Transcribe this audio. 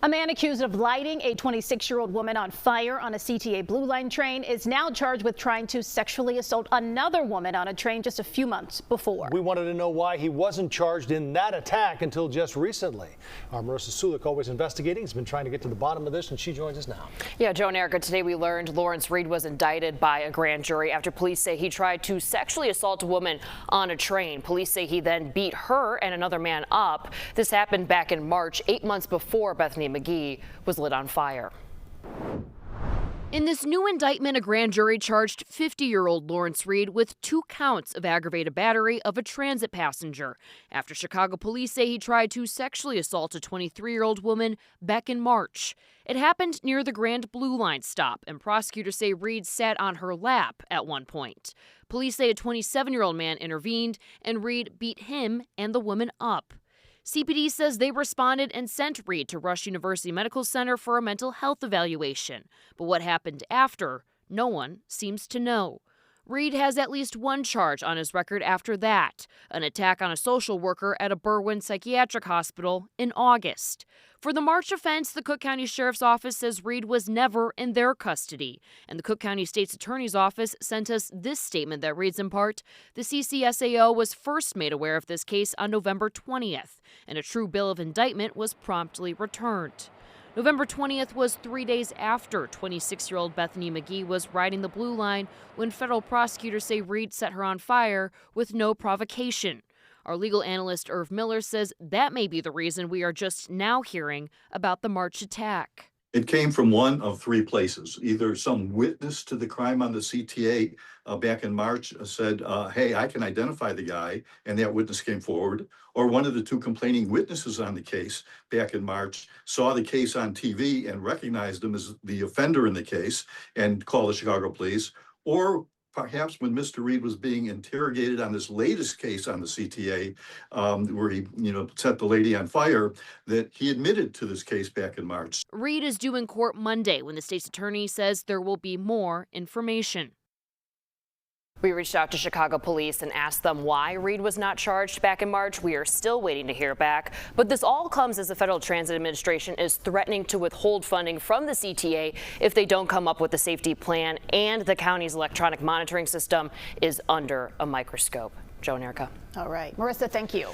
A man accused of lighting a 26-year-old woman on fire on a CTA Blue Line train is now charged with trying to sexually assault another woman on a train just a few months before. We wanted to know why he wasn't charged in that attack until just recently. Our Marissa Sulik, always investigating, has been trying to get to the bottom of this, and she joins us now. Yeah, Joe and Erica, today we learned Lawrence Reed was indicted by a grand jury after police say he tried to sexually assault a woman on a train. Police say he then beat her and another man up. This happened back in March, 8 months before Bethany McGee was lit on fire. In this new indictment, a grand jury charged 50-year-old Lawrence Reed with 2 counts of aggravated battery of a transit passenger after Chicago police say he tried to sexually assault a 23-year-old woman back in March. It happened near the Grand Blue Line stop, and prosecutors say Reed sat on her lap at one point. Police say a 27-year-old man intervened, and Reed beat him and the woman up. CPD says they responded and sent Reed to Rush University Medical Center for a mental health evaluation. But what happened after, no one seems to know. Reed has at least one charge on his record after that, an attack on a social worker at a Berwyn psychiatric hospital in August. For the March offense, the Cook County Sheriff's Office says Reed was never in their custody. And the Cook County State's Attorney's Office sent us this statement that reads in part, the CCSAO was first made aware of this case on November 20th, and a true bill of indictment was promptly returned. November 20th was 3 days after 26-year-old Bethany McGee was riding the Blue Line when federal prosecutors say Reed set her on fire with no provocation. Our legal analyst Irv Miller says that may be the reason we are just now hearing about the March attack. It came from one of 3 places. Either some witness to the crime on the CTA back in March said, hey, I can identify the guy, and that witness came forward. Or one of the 2 complaining witnesses on the case back in March saw the case on TV and recognized him as the offender in the case and called the Chicago police. Or perhaps when Mr. Reed was being interrogated on this latest case on the CTA, where he, set the lady on fire, that he admitted to this case back in March. Reed is due in court Monday when the state's attorney says there will be more information. We reached out to Chicago police and asked them why Reed was not charged back in March. We are still waiting to hear back. But this all comes as the Federal Transit Administration is threatening to withhold funding from the CTA if they don't come up with a safety plan, and the county's electronic monitoring system is under a microscope. Joe and Erica. All right. Marissa, thank you.